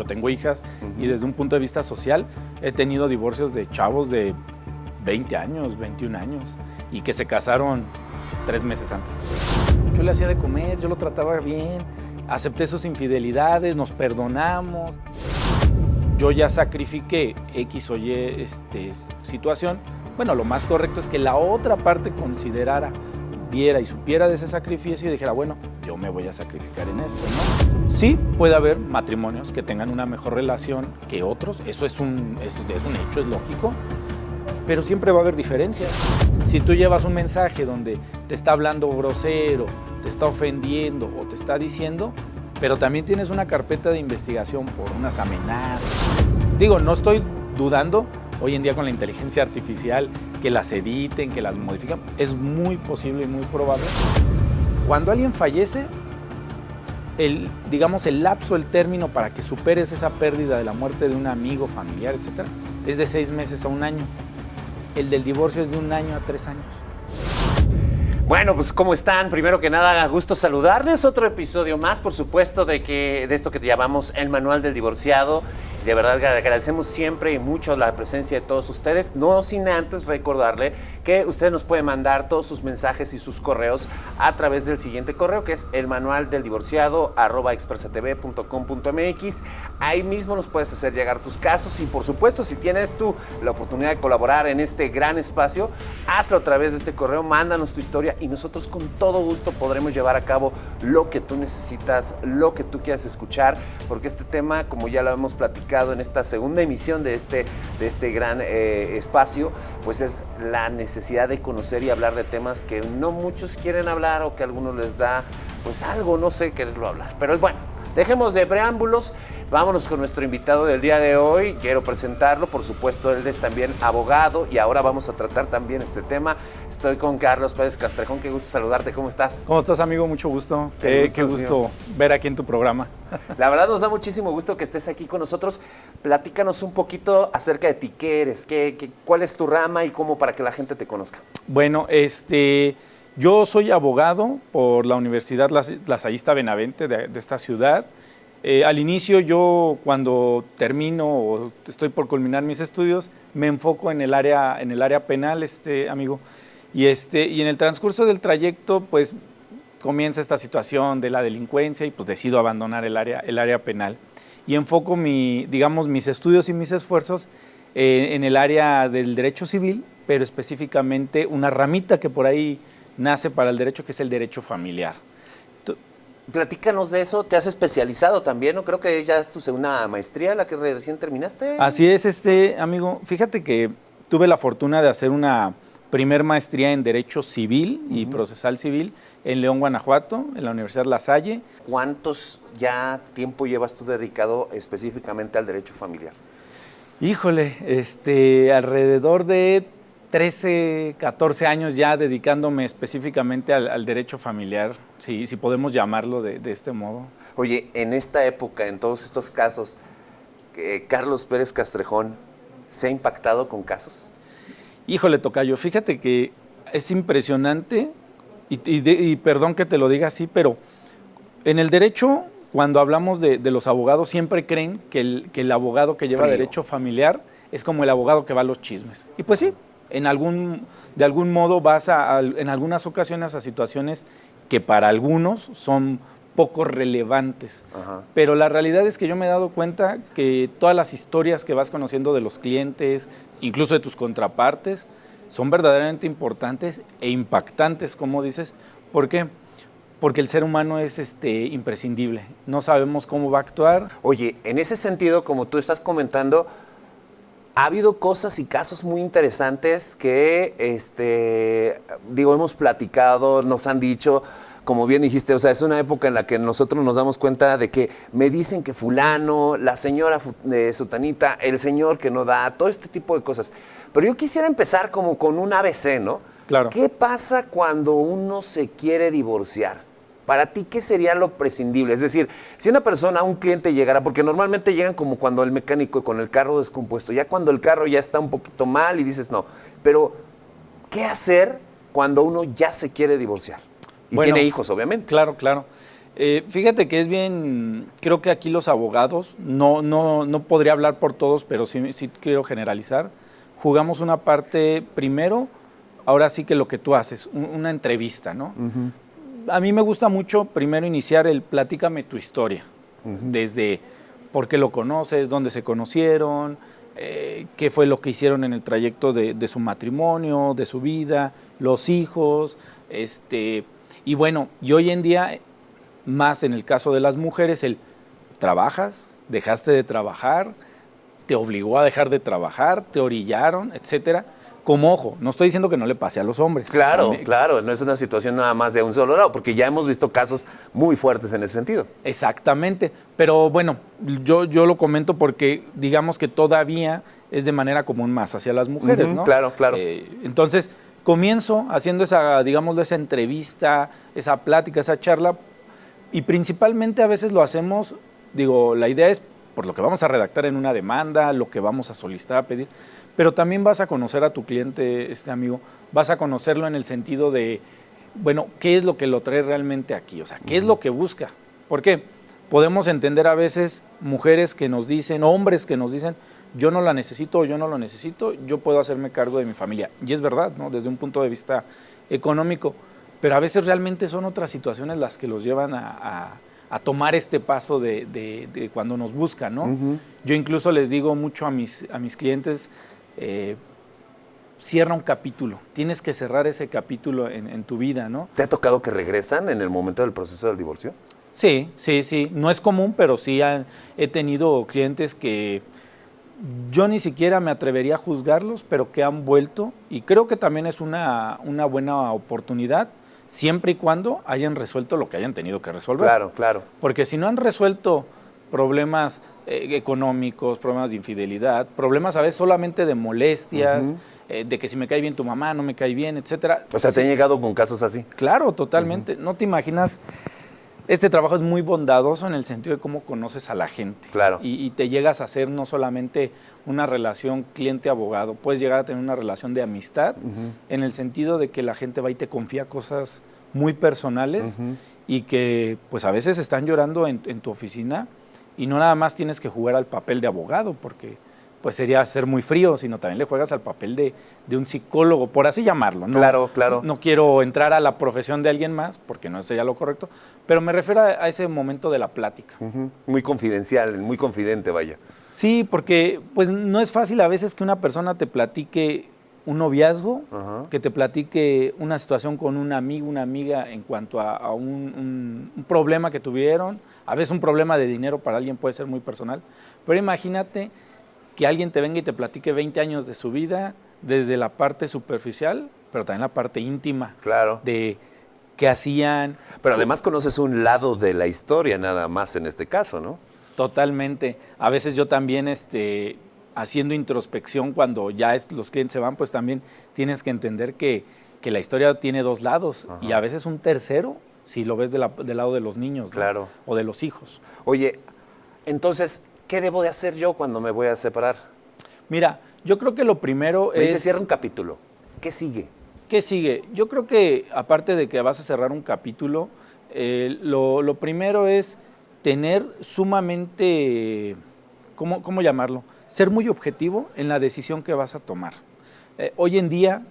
yo tengo hijas, y desde un punto de vista social he tenido divorcios de chavos de 20 años, 21 años, y que se casaron 3 meses antes. Yo le hacía de comer, yo lo trataba bien, acepté sus infidelidades, nos perdonamos. Yo ya sacrifiqué X o Y situación. Bueno, lo más correcto es que la otra parte considerara, viera y supiera de ese sacrificio y dijera, bueno, yo me voy a sacrificar en esto, ¿no? Sí, puede haber matrimonios que tengan una mejor relación que otros, eso es un hecho, es lógico, pero siempre va a haber diferencias. Si tú llevas un mensaje donde te está hablando grosero, te está ofendiendo o te está diciendo, pero también tienes una carpeta de investigación por unas amenazas. Digo, no estoy dudando hoy en día con la inteligencia artificial que las editen, que las modifican. Es muy posible y muy probable. Cuando alguien fallece, el lapso, el término para que superes esa pérdida de la muerte de un amigo, familiar, etc., es de 6 meses a 1 año. El del divorcio es de 1 año a 3 años. Bueno, pues ¿cómo están? Primero que nada, gusto saludarles. Otro episodio más, por supuesto, de esto que llamamos el Manual del Divorciado. De verdad agradecemos siempre y mucho la presencia de todos ustedes, no sin antes recordarle que usted nos puede mandar todos sus mensajes y sus correos a través del siguiente correo, que es elmanualdeldivorciado@expressatv.com.mx. Ahí mismo nos puedes hacer llegar tus casos y, por supuesto, si tienes tú la oportunidad de colaborar en este gran espacio, hazlo a través de este correo, mándanos tu historia y nosotros con todo gusto podremos llevar a cabo lo que tú necesitas, lo que tú quieras escuchar, porque este tema, como ya lo hemos platicado en esta segunda emisión de este gran espacio, pues es la necesidad de conocer y hablar de temas que no muchos quieren hablar o que a algunos les da pues algo, no sé, quererlo hablar. Pero bueno, dejemos de preámbulos, vámonos con nuestro invitado del día de hoy. Quiero presentarlo, por supuesto, él es también abogado y ahora vamos a tratar también este tema. Estoy con Carlos Pérez Castrejón, qué gusto saludarte, ¿cómo estás? ¿Cómo estás, amigo? Mucho gusto. Qué gusto ver aquí en tu programa. La verdad nos da muchísimo gusto que estés aquí con nosotros. Platícanos un poquito acerca de ti, ¿qué eres? ¿Cuál es tu rama y cómo para que la gente te conozca? Bueno, yo soy abogado por la Universidad Lasallista Benavente de esta ciudad. Al inicio yo, cuando termino o estoy por culminar mis estudios, me enfoco en el área penal, amigo. Y en el transcurso del trayecto, pues comienza esta situación de la delincuencia y pues decido abandonar el área penal. Y enfoco mis estudios y mis esfuerzos en el área del derecho civil, pero específicamente una ramita que por ahí nace para el derecho, que es el derecho familiar. Platícanos de eso, te has especializado también, ¿no? Creo que ya es tu segunda maestría, la que recién terminaste. Así es, amigo. Fíjate que tuve la fortuna de hacer una primer maestría en Derecho Civil y Procesal Civil en León, Guanajuato, en la Universidad La Salle. ¿Cuántos tiempo llevas tú dedicado específicamente al derecho familiar? Híjole, alrededor de 13, 14 años ya dedicándome específicamente al derecho familiar, si podemos llamarlo de este modo. Oye, en esta época, en todos estos casos, Carlos Pérez Castrejón, ¿se ha impactado con casos? Híjole, tocayo, fíjate que es impresionante, y perdón que te lo diga así, pero en el derecho, cuando hablamos de los abogados, siempre creen que el abogado que lleva derecho familiar es como el abogado que va a los chismes. Y pues sí, de algún modo vas en algunas ocasiones a situaciones que para algunos son poco relevantes. Ajá. Pero la realidad es que yo me he dado cuenta que todas las historias que vas conociendo de los clientes, incluso de tus contrapartes, son verdaderamente importantes e impactantes, como dices. ¿Por qué? Porque el ser humano es imprescindible. No sabemos cómo va a actuar. Oye, en ese sentido, como tú estás comentando, ha habido cosas y casos muy interesantes que, hemos platicado, nos han dicho, como bien dijiste, o sea, es una época en la que nosotros nos damos cuenta de que me dicen que fulano, la señora sutanita, el señor que no da, todo este tipo de cosas. Pero yo quisiera empezar como con un ABC, ¿no? Claro. ¿Qué pasa cuando uno se quiere divorciar? Para ti, ¿qué sería lo prescindible? Es decir, si una persona, un cliente llegara, porque normalmente llegan como cuando el mecánico con el carro descompuesto, ya cuando el carro ya está un poquito mal y dices no, pero ¿qué hacer cuando uno ya se quiere divorciar? Y tiene hijos, obviamente. Claro, claro. Fíjate que es bien, creo que aquí los abogados, no podría hablar por todos, pero sí quiero generalizar, jugamos una parte primero, ahora sí que lo que tú haces, una entrevista, ¿no? A mí me gusta mucho primero iniciar el platícame tu historia, desde por qué lo conoces, dónde se conocieron, qué fue lo que hicieron en el trayecto de su matrimonio, de su vida, los hijos, y bueno, y hoy en día, más en el caso de las mujeres, trabajas, dejaste de trabajar, te obligó a dejar de trabajar, te orillaron, etcétera. Como ojo, no estoy diciendo que no le pase a los hombres. Claro, claro, no es una situación nada más de un solo lado, porque ya hemos visto casos muy fuertes en ese sentido. Exactamente, pero bueno, yo lo comento porque digamos que todavía es de manera común más hacia las mujeres, ¿no? Claro, claro. Entonces, comienzo haciendo esa, digamos, esa entrevista, esa plática, esa charla, y principalmente a veces lo hacemos, digo, la idea es por lo que vamos a redactar en una demanda, lo que vamos a solicitar, a pedir, pero también vas a conocer a tu cliente, amigo, vas a conocerlo en el sentido de, bueno, ¿qué es lo que lo trae realmente aquí? O sea, ¿qué es lo que busca? Porque podemos entender a veces mujeres que nos dicen, hombres que nos dicen, yo no la necesito o yo no lo necesito, yo puedo hacerme cargo de mi familia. Y es verdad, ¿no? Desde un punto de vista económico, pero a veces realmente son otras situaciones las que los llevan a tomar este paso de cuando nos buscan, ¿no? Yo incluso les digo mucho a mis clientes, cierra un capítulo, tienes que cerrar ese capítulo en tu vida, ¿no? ¿Te ha tocado que regresan en el momento del proceso del divorcio? Sí, no es común, pero sí he tenido clientes que yo ni siquiera me atrevería a juzgarlos, pero que han vuelto, y creo que también es una buena oportunidad, siempre y cuando hayan resuelto lo que hayan tenido que resolver. Claro, claro. Porque si no han resuelto problemas económicos, problemas de infidelidad, problemas a veces solamente de molestias, de que si me cae bien tu mamá, no me cae bien, etcétera. O sea, ¿te han llegado con casos así? Claro, totalmente. No te imaginas, este trabajo es muy bondadoso en el sentido de cómo conoces a la gente. Claro. Y te llegas a hacer no solamente una relación cliente-abogado, puedes llegar a tener una relación de amistad en el sentido de que la gente va y te confía cosas muy personales y que pues a veces están llorando en tu oficina y no nada más tienes que jugar al papel de abogado porque pues sería ser muy frío, sino también le juegas al papel de un psicólogo, por así llamarlo, ¿no? Claro, claro. No quiero entrar a la profesión de alguien más, porque no sería lo correcto, pero me refiero a ese momento de la plática. Muy confidencial, muy confidente, vaya. Sí, porque pues no es fácil a veces que una persona te platique un noviazgo, que te platique una situación con un amigo, una amiga en cuanto a un problema que tuvieron. A veces un problema de dinero para alguien puede ser muy personal, pero imagínate que alguien te venga y te platique 20 años de su vida, desde la parte superficial, pero también la parte íntima. Claro. De qué hacían. Pero además conoces un lado de la historia nada más en este caso, ¿no? Totalmente. A veces yo también, haciendo introspección cuando ya los clientes se van, pues también tienes que entender que la historia tiene dos lados y a veces un tercero, si lo ves del lado de los niños, ¿no? Claro. O de los hijos. Oye, entonces, ¿qué debo de hacer yo cuando me voy a separar? Mira, yo creo que lo primero Me dice, es... cierra un capítulo. ¿Qué sigue? ¿Qué sigue? Yo creo que, aparte de que vas a cerrar un capítulo, lo primero es tener sumamente, ¿cómo llamarlo? Ser muy objetivo en la decisión que vas a tomar. Hoy en día,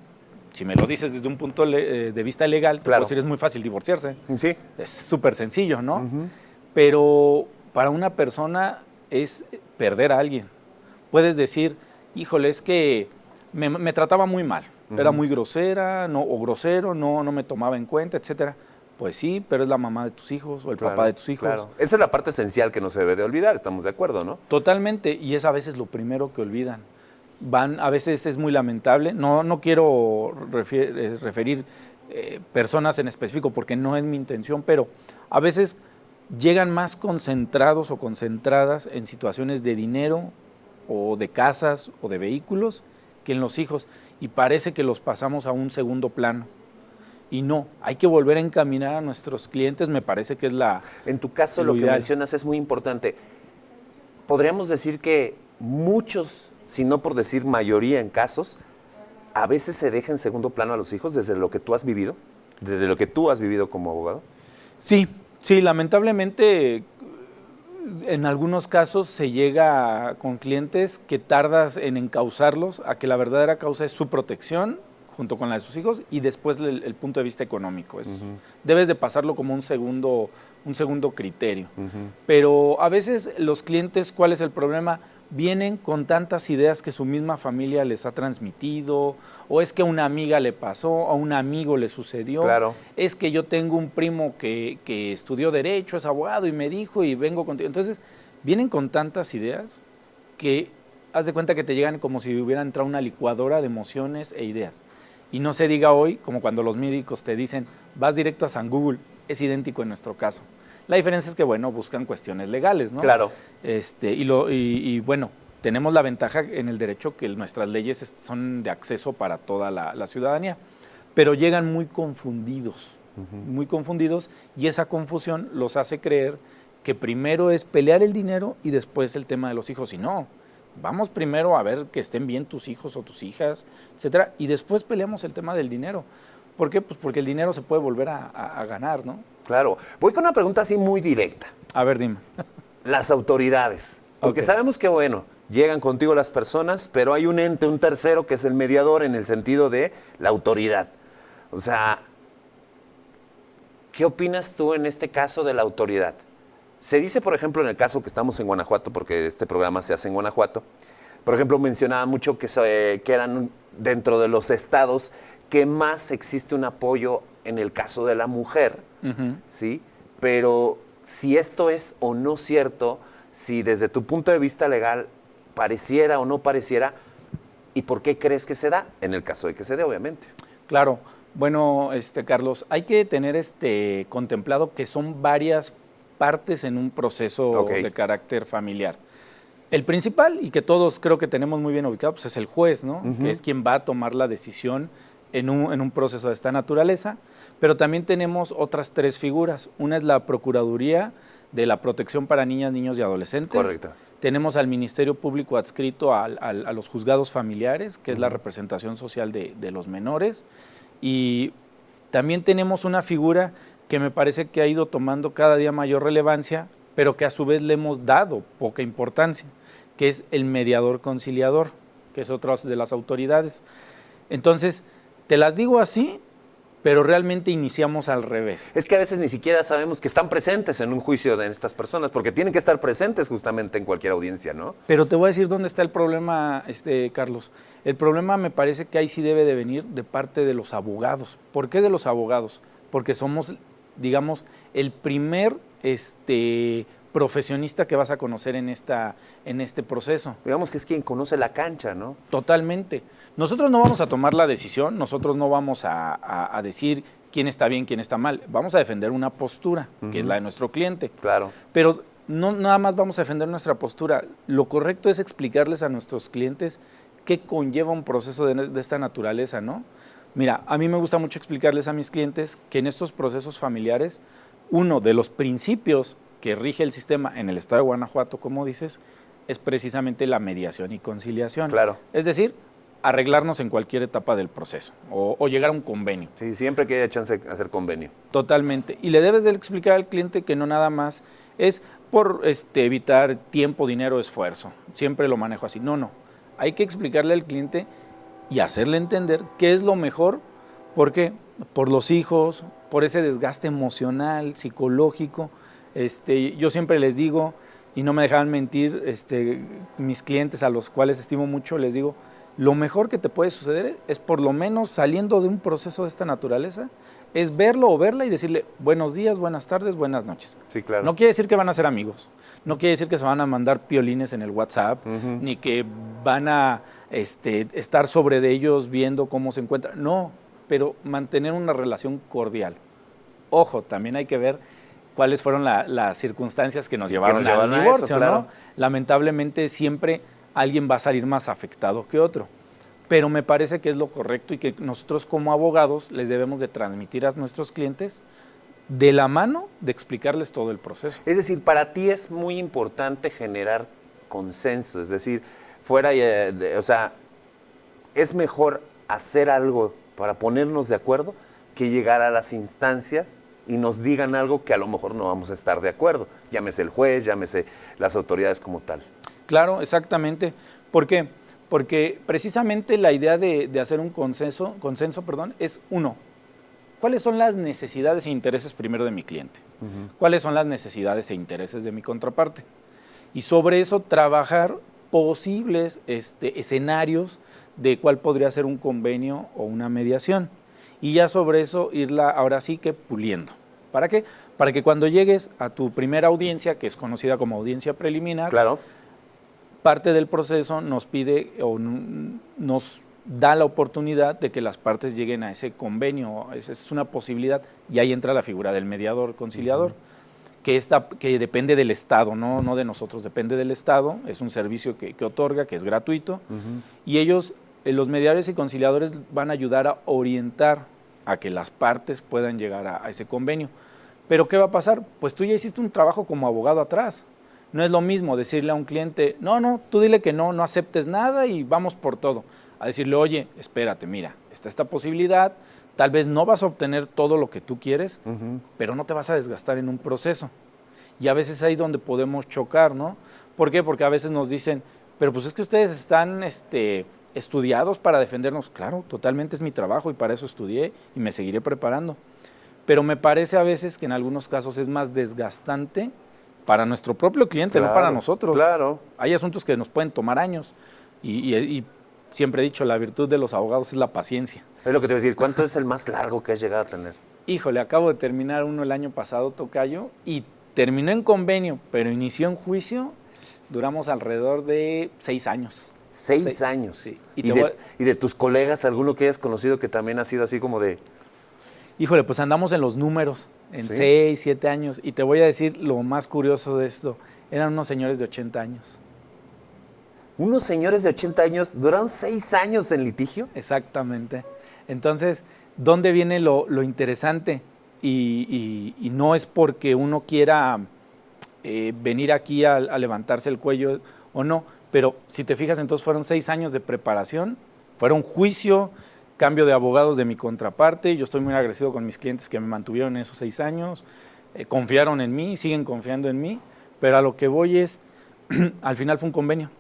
si me lo dices desde un punto de vista legal, te puedo decir, es muy fácil divorciarse. Sí. Es súper sencillo, ¿no? Pero para una persona es perder a alguien. Puedes decir, híjole, es que me trataba muy mal, era muy grosera, o grosero, no me tomaba en cuenta, etcétera. Pues sí, pero es la mamá de tus hijos o el papá de tus hijos. Claro. Esa es la parte esencial que no se debe de olvidar, estamos de acuerdo, ¿no? Totalmente, y es a veces lo primero que olvidan. A veces es muy lamentable, no quiero referir personas en específico porque no es mi intención, pero a veces llegan más concentrados o concentradas en situaciones de dinero o de casas o de vehículos que en los hijos, y parece que los pasamos a un segundo plano. Y no, hay que volver a encaminar a nuestros clientes, me parece que es En tu caso, lo que mencionas es muy importante. Podríamos decir que muchos, si no por decir mayoría en casos, a veces se deja en segundo plano a los hijos desde lo que tú has vivido, desde lo que tú has vivido como abogado. Sí, Sí, lamentablemente en algunos casos se llega con clientes que tardas en encauzarlos a que la verdadera causa es su protección junto con la de sus hijos y después el punto de vista económico. Debes de pasarlo como un segundo criterio. Pero a veces los clientes, ¿cuál es el problema? Vienen con tantas ideas que su misma familia les ha transmitido, o es que a una amiga le pasó, a un amigo le sucedió, Claro. es que yo tengo un primo que estudió Derecho, es abogado y me dijo y vengo contigo. Entonces, vienen con tantas ideas que haz de cuenta que te llegan como si hubiera entrado una licuadora de emociones e ideas. Y no se diga hoy, como cuando los médicos te dicen, vas directo a San Google, es idéntico en nuestro caso. La diferencia es que, bueno, buscan cuestiones legales, ¿no? Claro. Y bueno, tenemos la ventaja en el derecho que nuestras leyes son de acceso para toda la ciudadanía, pero llegan muy confundidos, y esa confusión los hace creer que primero es pelear el dinero y después el tema de los hijos, y no. Vamos primero a ver que estén bien tus hijos o tus hijas, etcétera, y después peleamos el tema del dinero. ¿Por qué? Pues porque el dinero se puede volver a ganar, ¿no? Claro. Voy con una pregunta así muy directa. A ver, dime. Las autoridades. Porque sabemos que, bueno, llegan contigo las personas, pero hay un ente, un tercero, que es el mediador en el sentido de la autoridad. O sea, ¿qué opinas tú en este caso de la autoridad? Se dice, por ejemplo, en el caso que estamos en Guanajuato, porque este programa se hace en Guanajuato, por ejemplo, mencionaba mucho que eran dentro de los estados que más existe un apoyo en el caso de la mujer, ¿sí? Pero si esto es o no cierto, si desde tu punto de vista legal pareciera o no pareciera, ¿y por qué crees que se da? En el caso de que se dé, obviamente. Claro. Bueno, Carlos, hay que tener contemplado que son varias partes en un proceso de carácter familiar. El principal, y que todos creo que tenemos muy bien ubicado, pues es el juez, ¿no? Que es quien va a tomar la decisión en un proceso de esta naturaleza, pero también tenemos otras tres figuras. Una es la Procuraduría de la Protección para Niñas, Niños y Adolescentes. Correcto. Tenemos al Ministerio Público adscrito a los juzgados familiares, que es la representación social de los menores, y también tenemos una figura que me parece que ha ido tomando cada día mayor relevancia, pero que a su vez le hemos dado poca importancia, que es el mediador conciliador, que es otra de las autoridades. Entonces, te las digo así, pero realmente iniciamos al revés. Es que a veces ni siquiera sabemos que están presentes en un juicio de estas personas, porque tienen que estar presentes justamente en cualquier audiencia, ¿no? Pero te voy a decir dónde está el problema, Carlos. El problema me parece que ahí sí debe de venir de parte de los abogados. ¿Por qué de los abogados? Porque somos, digamos, el primer profesionista que vas a conocer en este proceso. Digamos que es quien conoce la cancha, ¿no? Totalmente. Nosotros no vamos a tomar la decisión, nosotros no vamos a decir quién está bien, quién está mal. Vamos a defender una postura, que es la de nuestro cliente. Claro. Pero no nada más vamos a defender nuestra postura. Lo correcto es explicarles a nuestros clientes qué conlleva un proceso de esta naturaleza, ¿no? Mira, a mí me gusta mucho explicarles a mis clientes que en estos procesos familiares, uno de los principios que rige el sistema en el estado de Guanajuato, como dices, es precisamente la mediación y conciliación. Claro. Es decir, arreglarnos en cualquier etapa del proceso o llegar a un convenio. Sí, siempre que haya chance de hacer convenio. Totalmente. Y le debes de explicar al cliente que no nada más es por evitar tiempo, dinero, esfuerzo. Siempre lo manejo así. No. Hay que explicarle al cliente y hacerle entender qué es lo mejor. ¿Por qué? Por los hijos, por ese desgaste emocional, psicológico. Yo siempre les digo, y no me dejan mentir, mis clientes a los cuales estimo mucho, les digo, lo mejor que te puede suceder es por lo menos saliendo de un proceso de esta naturaleza, es verlo o verla y decirle buenos días, buenas tardes, buenas noches. Sí, claro. No quiere decir que van a ser amigos, no quiere decir que se van a mandar piolines en el WhatsApp, ni que van a estar sobre de ellos viendo cómo se encuentran. No, pero mantener una relación cordial. Ojo, también hay que ver cuáles fueron las circunstancias que nos llevaron al divorcio, eso, claro. ¿no? Lamentablemente siempre alguien va a salir más afectado que otro, pero me parece que es lo correcto y que nosotros como abogados les debemos de transmitir a nuestros clientes de la mano de explicarles todo el proceso. Es decir, para ti es muy importante generar consenso, es decir, es mejor hacer algo para ponernos de acuerdo que llegar a las instancias y nos digan algo que a lo mejor no vamos a estar de acuerdo. Llámese el juez, llámese las autoridades como tal. Claro, exactamente. ¿Por qué? Porque precisamente la idea de hacer un consenso, es uno, ¿cuáles son las necesidades e intereses primero de mi cliente? ¿Cuáles son las necesidades e intereses de mi contraparte? Y sobre eso trabajar posibles escenarios de cuál podría ser un convenio o una mediación. Y ya sobre eso irla ahora sí que puliendo. ¿Para qué? Para que cuando llegues a tu primera audiencia, que es conocida como audiencia preliminar, Claro. parte del proceso nos pide o nos da la oportunidad de que las partes lleguen a ese convenio. Esa es una posibilidad y ahí entra la figura del mediador conciliador, que depende del Estado, no de nosotros, depende del Estado, es un servicio que otorga, que es gratuito, y ellos, los mediadores y conciliadores, van a ayudar a orientar a que las partes puedan llegar a ese convenio. Pero ¿qué va a pasar? Pues tú ya hiciste un trabajo como abogado atrás. No es lo mismo decirle a un cliente, no, tú dile que no aceptes nada y vamos por todo. A decirle, oye, espérate, mira, está esta posibilidad, tal vez no vas a obtener todo lo que tú quieres, pero no te vas a desgastar en un proceso. Y a veces ahí donde podemos chocar, ¿no? ¿Por qué? Porque a veces nos dicen, pero pues es que ustedes están estudiados para defendernos. Claro, totalmente es mi trabajo y para eso estudié y me seguiré preparando. Pero me parece a veces que en algunos casos es más desgastante para nuestro propio cliente, Claro, no para nosotros. Claro. Hay asuntos que nos pueden tomar años y siempre he dicho, la virtud de los abogados es la paciencia. Es lo que te voy a decir. ¿Cuánto es el más largo que has llegado a tener? Híjole, acabo de terminar uno el año pasado, tocayo, y terminó en convenio, pero inició en juicio. Duramos alrededor de 6 años. 6 años. Sí. ¿Y de tus colegas, alguno que hayas conocido que también ha sido así como de...? Híjole, pues andamos en los números, en ¿Sí? 6, 7 años. Y te voy a decir lo más curioso de esto. Eran unos señores de 80 años. Unos señores de 80 años duraron 6 años en litigio. Exactamente. Entonces, ¿dónde viene lo interesante? Y no es porque uno quiera venir aquí a levantarse el cuello o no, pero si te fijas, entonces fueron 6 años de preparación, fueron juicio, cambio de abogados de mi contraparte. Yo estoy muy agradecido con mis clientes que me mantuvieron en esos 6 años, confiaron en mí, siguen confiando en mí, pero a lo que voy es, al final fue un convenio.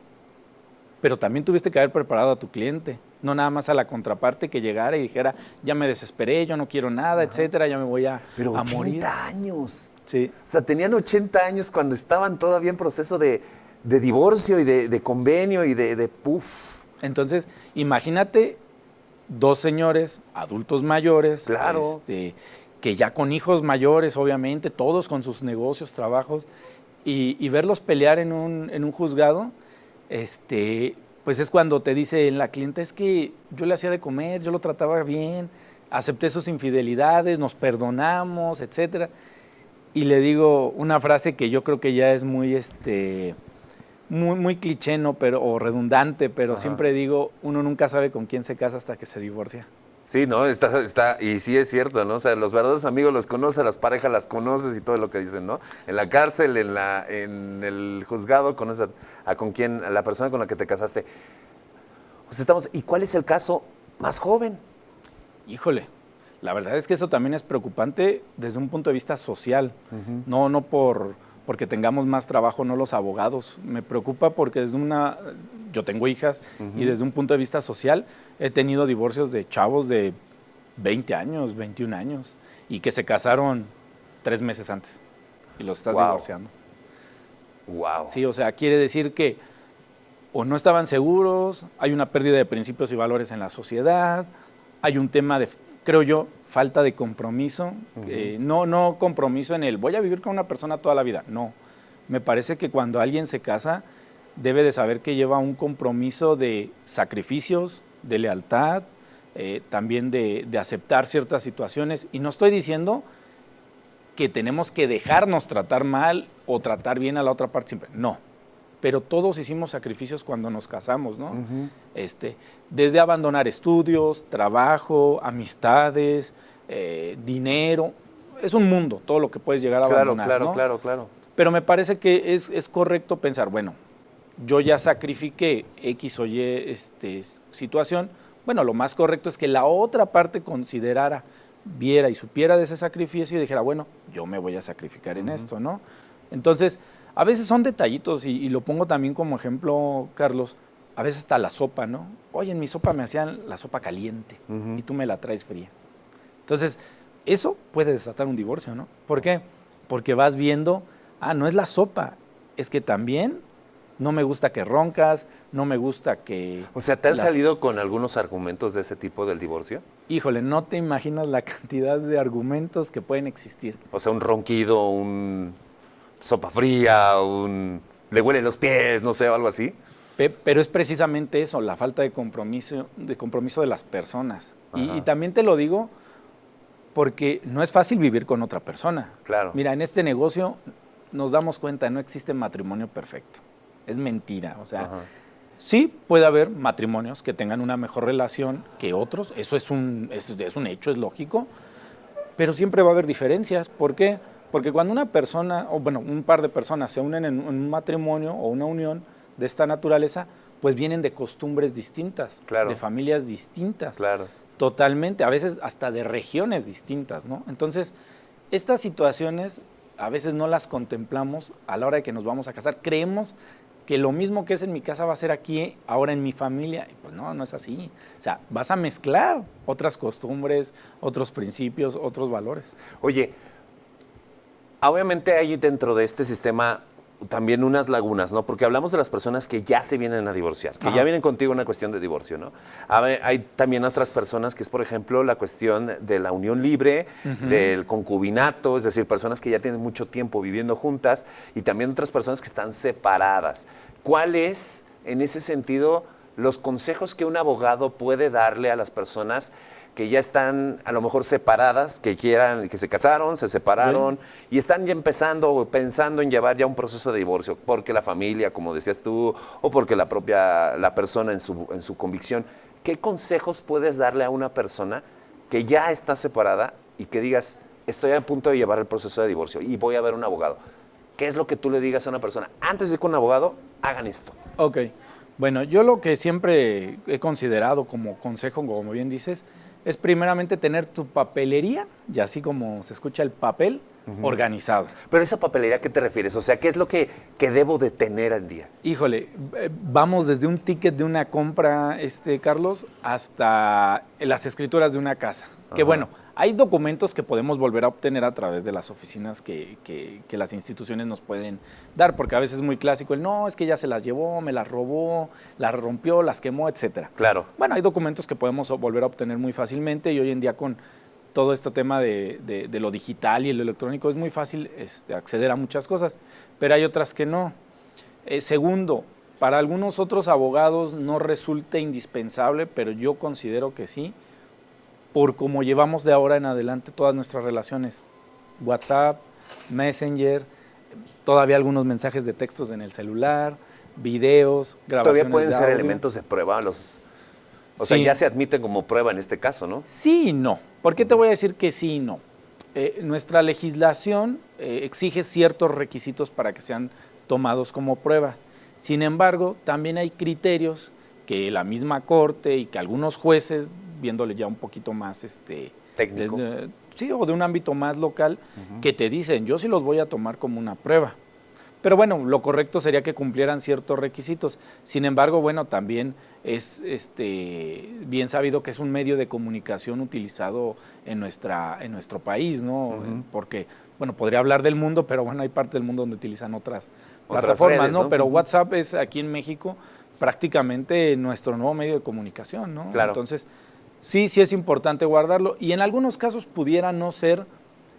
Pero también tuviste que haber preparado a tu cliente, no nada más a la contraparte que llegara y dijera, ya me desesperé, yo no quiero nada, etcétera, ya me voy a morir. 80 años. Sí. O sea, tenían 80 años cuando estaban todavía en proceso de divorcio y de convenio y de puf. Entonces, imagínate 2 señores, adultos mayores, Claro. que ya con hijos mayores, obviamente, todos con sus negocios, trabajos, y verlos pelear en un juzgado, pues es cuando te dice la clienta, es que yo le hacía de comer, yo lo trataba bien, acepté sus infidelidades, nos perdonamos, etcétera. Y le digo una frase que yo creo que ya es muy, muy cliché, ¿no? o redundante, pero siempre digo, uno nunca sabe con quién se casa hasta que se divorcia. Sí, ¿no? Y sí es cierto, ¿no? O sea, los verdaderos amigos los conoces, las parejas las conoces y todo lo que dicen, ¿no? En la cárcel, en el juzgado, conoces a la persona con la que te casaste. O sea, ¿y cuál es el caso más joven? Híjole, la verdad es que eso también es preocupante desde un punto de vista social, no porque tengamos más trabajo, no los abogados. Me preocupa porque yo tengo hijas y desde un punto de vista social he tenido divorcios de chavos de 20 años, 21 años y que se casaron 3 meses antes y los estás divorciando. Wow. Sí, o sea, quiere decir que o no estaban seguros, hay una pérdida de principios y valores en la sociedad, hay un tema de, creo yo, falta de compromiso, no compromiso en el voy a vivir con una persona toda la vida, no. Me parece que cuando alguien se casa debe de saber que lleva un compromiso de sacrificios, de lealtad, también de aceptar ciertas situaciones. Y no estoy diciendo que tenemos que dejarnos tratar mal o tratar bien a la otra parte siempre, no. Pero todos hicimos sacrificios cuando nos casamos, ¿no? Desde abandonar estudios, trabajo, amistades, dinero. Es un mundo todo lo que puedes llegar a abandonar, ¿no? Claro. Pero me parece que es correcto pensar, bueno, yo ya sacrifiqué X o Y situación. Bueno, lo más correcto es que la otra parte considerara viera y supiera de ese sacrificio y dijera, bueno, yo me voy a sacrificar en esto, ¿no? Entonces, a veces son detallitos y lo pongo también como ejemplo, Carlos, a veces hasta la sopa, ¿no? Oye, en mi sopa me hacían la sopa caliente y tú me la traes fría. Entonces, eso puede desatar un divorcio, ¿no? ¿Por qué? Porque vas viendo, no es la sopa, es que también no me gusta que roncas, no me gusta que... O sea, ¿te han salido con algunos argumentos de ese tipo del divorcio? Híjole, no te imaginas la cantidad de argumentos que pueden existir. O sea, un ronquido, sopa fría, le huelen los pies, no sé, o algo así. Pero es precisamente eso, la falta de compromiso de las personas. Y también te lo digo porque no es fácil vivir con otra persona. Claro. Mira, en este negocio nos damos cuenta, no existe matrimonio perfecto. Es mentira, o sea, sí puede haber matrimonios que tengan una mejor relación que otros, eso es un hecho, es lógico, pero siempre va a haber diferencias. ¿Por qué? Porque cuando una persona, o bueno, un par de personas se unen en un matrimonio o una unión de esta naturaleza, pues vienen de costumbres distintas, claro, de familias distintas, claro, totalmente, a veces hasta de regiones distintas, ¿no? Entonces, estas situaciones a veces no las contemplamos a la hora de que nos vamos a casar. Creemos que lo mismo que es en mi casa va a ser aquí, ahora en mi familia. Y pues no, no es así. O sea, vas a mezclar otras costumbres, otros principios, otros valores. Oye, obviamente hay dentro de este sistema también unas lagunas, ¿no? Porque hablamos de las personas que ya se vienen a divorciar, que ya vienen contigo una cuestión de divorcio, ¿no? Hay también otras personas que es, por ejemplo, la cuestión de la unión libre, del concubinato, es decir, personas que ya tienen mucho tiempo viviendo juntas, y también otras personas que están separadas. ¿Cuáles, en ese sentido, los consejos que un abogado puede darle a las personas que ya están a lo mejor separadas, que se casaron, se separaron y están ya empezando o pensando en llevar ya un proceso de divorcio, porque la familia, como decías tú, o porque la persona en su convicción? ¿Qué consejos puedes darle a una persona que ya está separada y que digas, estoy a punto de llevar el proceso de divorcio y voy a ver un abogado? ¿Qué es lo que tú le digas a una persona? Antes de ir con un abogado, hagan esto. Ok. Bueno, yo lo que siempre he considerado como consejo, como bien dices, es primeramente tener tu papelería, y así como se escucha el papel, organizado. Pero esa papelería, ¿a qué te refieres? O sea, ¿qué es lo que debo de tener al día? Híjole, vamos desde un ticket de una compra, Carlos, hasta las escrituras de una casa. Que bueno, hay documentos que podemos volver a obtener a través de las oficinas que las instituciones nos pueden dar, porque a veces es muy clásico no, es que ya se las llevó, me las robó, las rompió, las quemó, etcétera. Claro. Bueno, hay documentos que podemos volver a obtener muy fácilmente y hoy en día con todo este tema de lo digital y lo electrónico es muy fácil acceder a muchas cosas, pero hay otras que no. Segundo, para algunos otros abogados no resulta indispensable, pero yo considero que sí, por cómo llevamos de ahora en adelante todas nuestras relaciones. WhatsApp, Messenger, todavía algunos mensajes de textos en el celular, videos, grabaciones. Todavía pueden de ser audio. elementos de prueba, o sea, ya se admiten como prueba en este caso, ¿no? Sí y no. ¿Por qué te voy a decir que sí y no? Nuestra legislación exige ciertos requisitos para que sean tomados como prueba. Sin embargo, también hay criterios que la misma Corte y que algunos jueces, viéndole ya un poquito más técnico, sí, o de un ámbito más local, que te dicen, yo sí los voy a tomar como una prueba. Pero bueno, lo correcto sería que cumplieran ciertos requisitos. Sin embargo, bueno, también es bien sabido que es un medio de comunicación utilizado en nuestro país, ¿no? Porque, bueno, podría hablar del mundo, pero bueno, hay partes del mundo donde utilizan otras plataformas, redes, ¿no? Pero WhatsApp es aquí en México prácticamente nuestro nuevo medio de comunicación, ¿no? Claro. Entonces, sí es importante guardarlo y en algunos casos pudiera no ser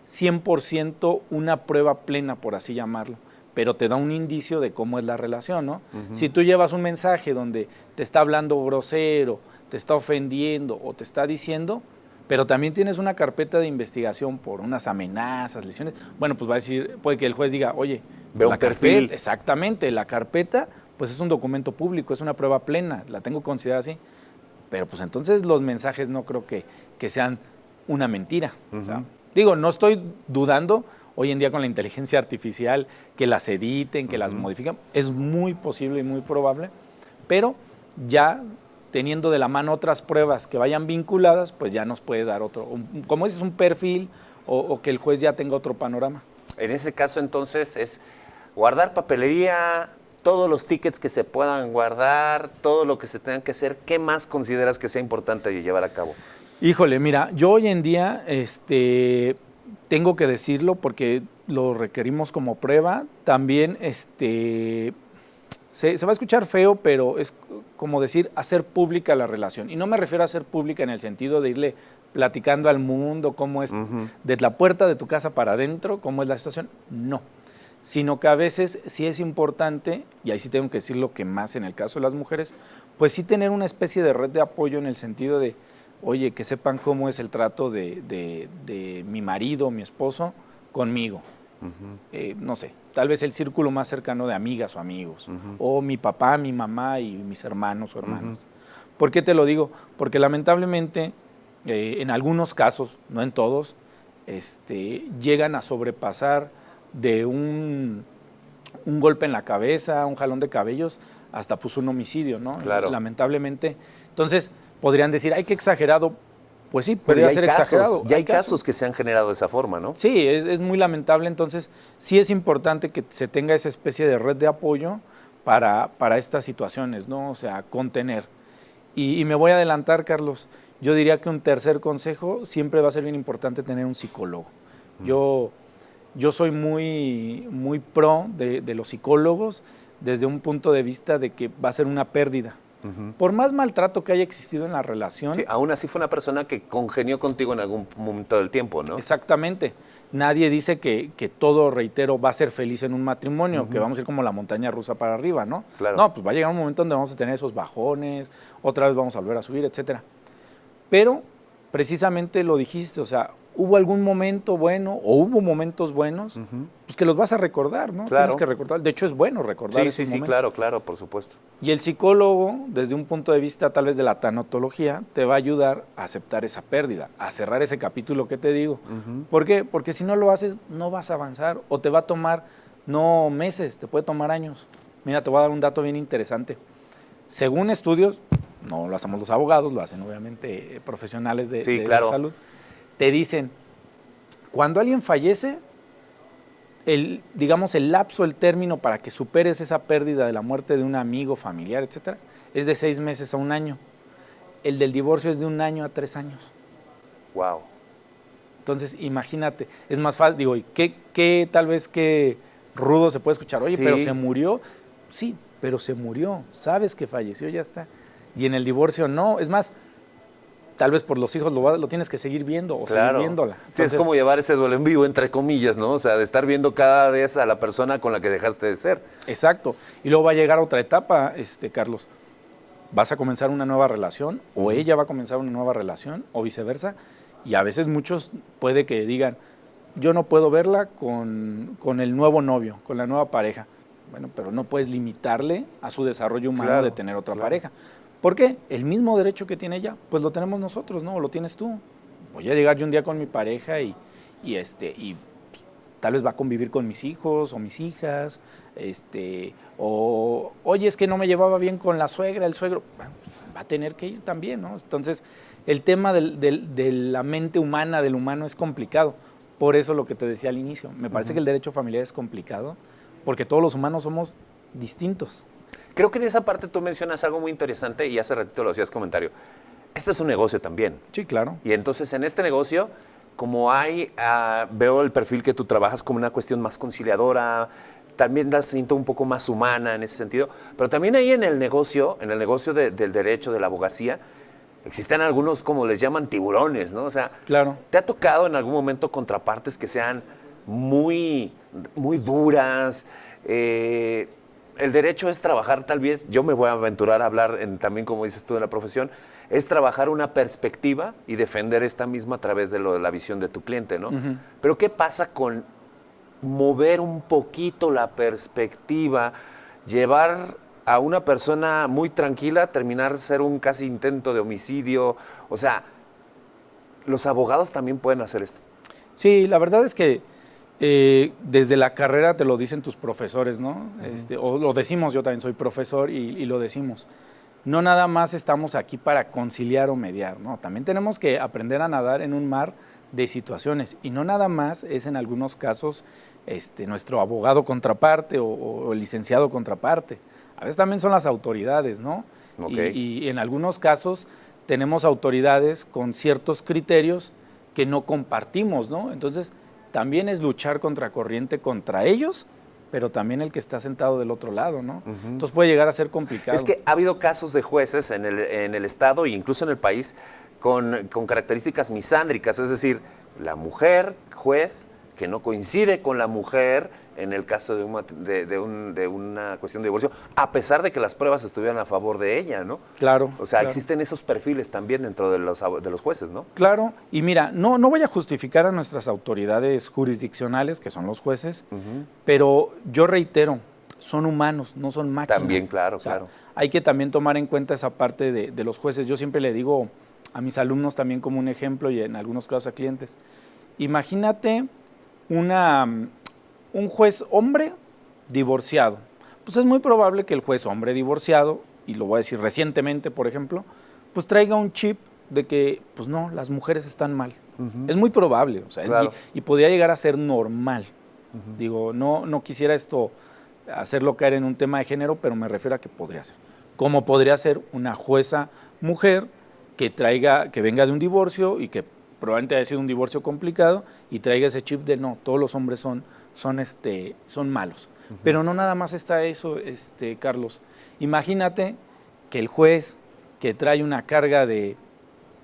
100% una prueba plena, por así llamarlo, pero te da un indicio de cómo es la relación, ¿no? Si tú llevas un mensaje donde te está hablando grosero, te está ofendiendo o te está diciendo, pero también tienes una carpeta de investigación por unas amenazas, lesiones, bueno, pues va a decir, puede que el juez diga, oye, veo un perfil. Exactamente, la carpeta pues es un documento público, es una prueba plena, la tengo considerada así, pero pues entonces los mensajes no creo que sean una mentira. O sea, digo, no estoy dudando hoy en día con la inteligencia artificial que las editen, que las modifiquen, es muy posible y muy probable, pero ya teniendo de la mano otras pruebas que vayan vinculadas, pues ya nos puede dar otro, como dices, un perfil o que el juez ya tenga otro panorama. En ese caso, entonces, es guardar papelería, todos los tickets que se puedan guardar, todo lo que se tenga que hacer. ¿Qué más consideras que sea importante llevar a cabo? Híjole, mira, yo hoy en día tengo que decirlo porque lo requerimos como prueba. También se va a escuchar feo, pero es como decir hacer pública la relación. Y no me refiero a hacer pública en el sentido de irle platicando al mundo cómo es, desde la puerta de tu casa para adentro, cómo es la situación. No, sino que a veces sí es importante, y ahí sí tengo que decir lo que más en el caso de las mujeres, pues sí tener una especie de red de apoyo en el sentido de, oye, que sepan cómo es el trato de mi marido, mi esposo, conmigo. No sé, tal vez el círculo más cercano de amigas o amigos, o mi papá, mi mamá y mis hermanos o hermanas. ¿Por qué te lo digo? Porque lamentablemente, en algunos casos, no en todos, llegan a sobrepasar de un golpe en la cabeza, un jalón de cabellos, hasta pues un homicidio, ¿no? Claro. Lamentablemente. Entonces, podrían decir, ay, qué exagerado. Pues sí, podría ser exagerado. Ya hay casos que se han generado de esa forma, ¿no? Sí, es muy lamentable. Entonces, sí es importante que se tenga esa especie de red de apoyo para estas situaciones, ¿no? O sea, contener. Y me voy a adelantar, Carlos. Yo diría que un tercer consejo, siempre va a ser bien importante tener un psicólogo. Yo soy muy pro de los psicólogos desde un punto de vista de que va a ser una pérdida. Por más maltrato que haya existido en la relación. Sí, aún así fue una persona que congenió contigo en algún momento del tiempo, ¿no? Exactamente. Nadie dice que todo, reitero, va a ser feliz en un matrimonio, que vamos a ir como la montaña rusa para arriba, ¿no? Claro. No, pues va a llegar un momento donde vamos a tener esos bajones, otra vez vamos a volver a subir, etcétera. Pero precisamente lo dijiste, o sea, hubo algún momento bueno o hubo momentos buenos, pues que los vas a recordar, ¿no? Claro. Tienes que recordar. De hecho, es bueno recordar esos momentos. Claro, por supuesto. Y el psicólogo, desde un punto de vista tal vez de la tanatología, te va a ayudar a aceptar esa pérdida, a cerrar ese capítulo que te digo. ¿Por qué? Porque si no lo haces, no vas a avanzar o te va a tomar, no meses, te puede tomar años. Mira, te voy a dar un dato bien interesante. Según estudios, no lo hacemos los abogados, lo hacen obviamente profesionales de la salud, te dicen, cuando alguien fallece, el lapso, el término para que superes esa pérdida de la muerte de un amigo, familiar, etcétera, es de 6 meses a 1 año. El del divorcio es de 1 año a 3 años. Wow. Entonces, imagínate, es más fácil, digo, ¿y qué tal vez qué rudo se puede escuchar? Oye, Sí. pero se murió. Sí, pero se murió. Sabes que falleció, ya está. Y en el divorcio no. Es más, tal vez por los hijos lo tienes que seguir viendo o seguir viéndola. Entonces, sí, es como llevar ese duelo en vivo, entre comillas, ¿no? O sea, de estar viendo cada vez a la persona con la que dejaste de ser. Exacto. Y luego va a llegar otra etapa, Carlos. Vas a comenzar una nueva relación, o ella va a comenzar una nueva relación, o viceversa. Y a veces muchos puede que digan, yo no puedo verla con el nuevo novio, con la nueva pareja. Bueno, pero no puedes limitarle a su desarrollo humano de tener otra pareja. ¿Por qué? El mismo derecho que tiene ella, pues lo tenemos nosotros, ¿no? O lo tienes tú. Voy a llegar yo un día con mi pareja y pues, tal vez va a convivir con mis hijos o mis hijas, o oye, es que no me llevaba bien con la suegra, el suegro, bueno, va a tener que ir también, ¿no? Entonces, el tema de la mente humana, del humano, es complicado. Por eso lo que te decía al inicio, me parece que el derecho familiar es complicado, porque todos los humanos somos distintos. Creo que en esa parte tú mencionas algo muy interesante y hace ratito lo hacías comentario. Este es un negocio también. Sí, claro. Y entonces en este negocio, como veo el perfil que tú trabajas como una cuestión más conciliadora, también la siento un poco más humana en ese sentido, pero también ahí en el negocio del derecho, de la abogacía, existen algunos, como les llaman, tiburones, ¿no? O sea, claro. ¿te ha tocado en algún momento contrapartes que sean muy duras? El derecho es trabajar, tal vez, yo me voy a aventurar a hablar también, como dices tú, en la profesión, es trabajar una perspectiva y defender esta misma a través de la visión de tu cliente, ¿no? Pero ¿qué pasa con mover un poquito la perspectiva, llevar a una persona muy tranquila, terminar ser un casi intento de homicidio? O sea, los abogados también pueden hacer esto. Sí, la verdad es que desde la carrera te lo dicen tus profesores, ¿no? O lo decimos, yo también soy profesor y lo decimos. no nada más estamos aquí para conciliar o mediar, no, también tenemos que aprender a nadar en un mar de situaciones y no nada más es en algunos casos nuestro abogado contraparte o el licenciado contraparte, a veces también son las autoridades, ¿no? Okay. Y en algunos casos tenemos autoridades con ciertos criterios que no compartimos, ¿no? Entonces también es luchar contracorriente contra ellos, pero también el que está sentado del otro lado, ¿no? Entonces puede llegar a ser complicado. Es que ha habido casos de jueces en el Estado e incluso en el país con características misándricas, es decir, la mujer juez que no coincide con la mujer en el caso de una cuestión de divorcio, a pesar de que las pruebas estuvieran a favor de ella, ¿no? Claro. O sea, claro. Existen esos perfiles también dentro de los jueces, ¿no? Claro, y mira, no voy a justificar a nuestras autoridades jurisdiccionales, que son los jueces, pero yo reitero, son humanos, no son máquinas. También, claro, o sea, claro. Hay que también tomar en cuenta esa parte de los jueces. Yo siempre le digo a mis alumnos también como un ejemplo y en algunos casos a clientes, imagínate un juez hombre divorciado. Pues es muy probable que el juez hombre divorciado, y lo voy a decir recientemente, por ejemplo, pues traiga un chip de que, pues no, las mujeres están mal. Es muy probable, o sea, Claro. y podría llegar a ser normal. Digo, no quisiera hacerlo caer en un tema de género, pero me refiero a que podría ser. Como podría ser una jueza mujer que venga de un divorcio y que probablemente haya sido un divorcio complicado y traiga ese chip de no, todos los hombres son malos. Pero no nada más está eso, Carlos. Imagínate que el juez que trae una carga de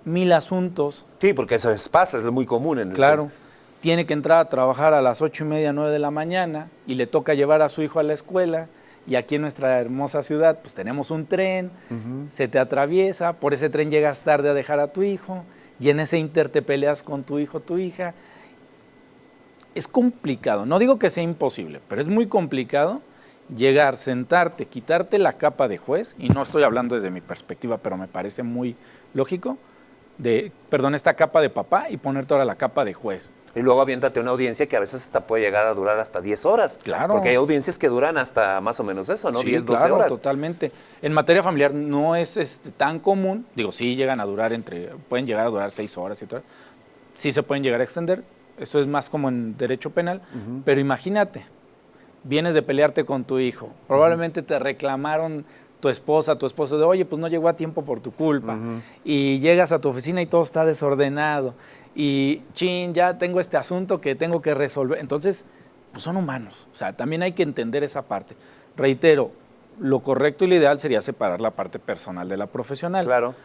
1000 asuntos. Sí, porque eso pasa, es muy común en el Claro, centro. tiene que entrar a trabajar a las 8:30, 9 de la mañana y le toca llevar a su hijo a la escuela. Y aquí en nuestra hermosa ciudad, pues tenemos un tren, se te atraviesa, por ese tren llegas tarde a dejar a tu hijo, y en ese inter te peleas con tu hijo o tu hija. Es complicado, no digo que sea imposible, pero es muy complicado llegar, sentarte, quitarte la capa de juez, y no estoy hablando desde mi perspectiva, pero me parece muy lógico, esta capa de papá y ponerte ahora la capa de juez. Y luego aviéntate una audiencia que a veces hasta puede llegar a durar hasta 10 horas. Claro. Porque hay audiencias que duran hasta más o menos eso, ¿no? Sí, 10, 12 claro, horas. Totalmente. En materia familiar no es tan común, digo, sí llegan a durar pueden llegar a durar 6 horas y todo. Sí se pueden llegar a extender, eso es más como en derecho penal, pero imagínate, vienes de pelearte con tu hijo, probablemente te reclamaron tu esposo de, oye, pues no llegó a tiempo por tu culpa, y llegas a tu oficina y todo está desordenado, y ya tengo este asunto que tengo que resolver. Entonces, pues son humanos, o sea, también hay que entender esa parte. Reitero, lo correcto y lo ideal sería separar la parte personal de la profesional. Claro.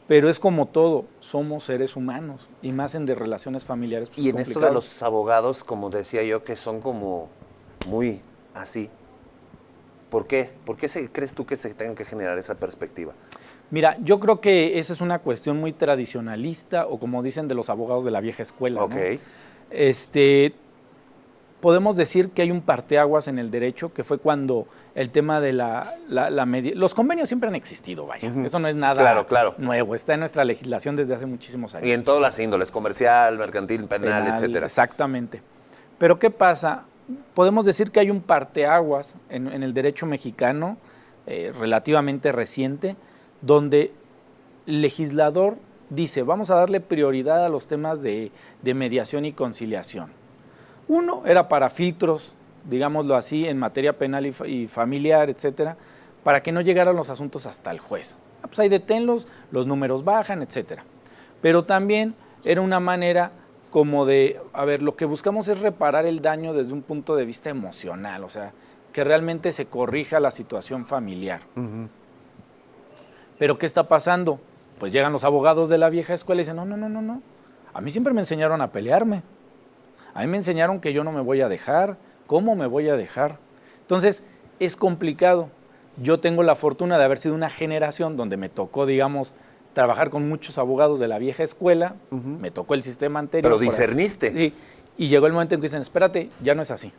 Pero es como todo, somos seres humanos, y más en de relaciones familiares. Pues Y es en esto complicado. de los abogados, como decía yo, que son como muy así. ¿Por qué? ¿Por qué crees tú que se tenga que generar esa perspectiva? Mira, yo creo que esa es una cuestión muy tradicionalista, o como dicen de los abogados de la vieja escuela. Ok. ¿No? Podemos decir que hay un parteaguas en el derecho, que fue cuando el tema de los convenios siempre han existido, vaya. Eso no es nada nuevo, está en nuestra legislación desde hace muchísimos años. Y en todas las índoles, comercial, mercantil, penal, etcétera. Exactamente. Pero ¿qué pasa? Podemos decir que hay un parteaguas en el derecho mexicano, relativamente reciente, donde el legislador dice, vamos a darle prioridad a los temas de mediación y conciliación. Uno era para filtros, digámoslo así, en materia penal y familiar, etcétera, para que no llegaran los asuntos hasta el juez. Pues ahí deténlos, los números bajan, etcétera. Pero también era una manera como de, lo que buscamos es reparar el daño desde un punto de vista emocional, o sea, que realmente se corrija la situación familiar. Pero ¿qué está pasando? Pues llegan los abogados de la vieja escuela y dicen, no, a mí siempre me enseñaron a pelearme. A mí me enseñaron que yo no me voy a dejar. ¿Cómo me voy a dejar? Entonces, es complicado. Yo tengo la fortuna de haber sido una generación donde me tocó, digamos, trabajar con muchos abogados de la vieja escuela. Me tocó el sistema anterior. Pero discerniste. Sí. Y llegó el momento en que dicen, espérate, ya no es así.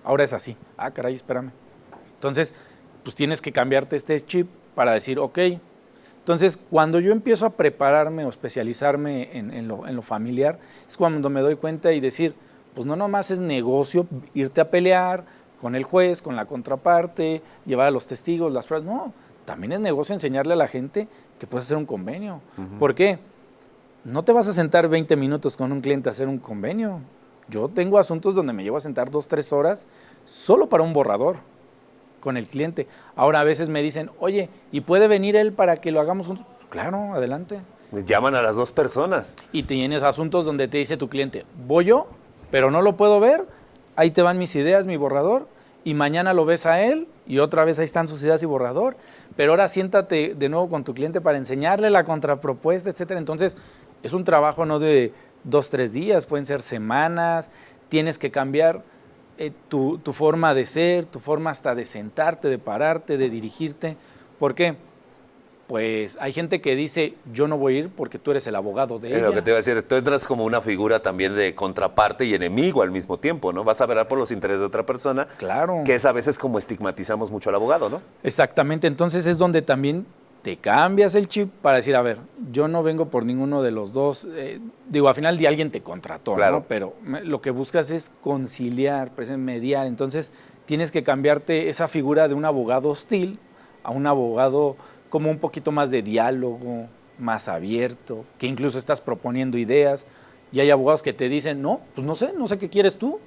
Ahora es así. Ah, caray, espérame. Entonces, pues tienes que cambiarte este chip para decir, ok. Entonces, cuando yo empiezo a prepararme o especializarme en lo familiar, es cuando me doy cuenta y decir, pues no nomás es negocio irte a pelear con el juez, con la contraparte, llevar a los testigos, las pruebas. No, también es negocio enseñarle a la gente que puedes hacer un convenio. ¿Por qué? No te vas a sentar 20 minutos con un cliente a hacer un convenio. Yo tengo asuntos donde me llevo a sentar 2, 3 horas solo para un borrador con el cliente. Ahora a veces me dicen, oye, ¿y puede venir él para que lo hagamos juntos? Claro, adelante. Llaman a las 2 personas. Y tienes asuntos donde te dice tu cliente, voy yo, pero no lo puedo ver, ahí te van mis ideas, mi borrador, y mañana lo ves a él, y otra vez ahí están sus ideas y borrador, pero ahora siéntate de nuevo con tu cliente para enseñarle la contrapropuesta, etcétera. Entonces, es un trabajo no de 2, 3 días, pueden ser semanas, tienes que cambiar tu forma de ser, tu forma hasta de sentarte, de pararte, de dirigirte. ¿Por qué? Pues hay gente que dice, yo no voy a ir porque tú eres el abogado de ella. Es lo que te iba a decir, tú entras como una figura también de contraparte y enemigo al mismo tiempo, ¿no? Vas a velar por los intereses de otra persona. Claro. Que es a veces como estigmatizamos mucho al abogado, ¿no? Exactamente, entonces es donde también te cambias el chip para decir, a ver, yo no vengo por ninguno de los dos. Digo, al final de alguien te contrató, claro, ¿no? Pero lo que buscas es conciliar, mediar. Entonces tienes que cambiarte esa figura de un abogado hostil a un abogado como un poquito más de diálogo, más abierto, que incluso estás proponiendo ideas. Y hay abogados que te dicen, no, pues no sé qué quieres tú.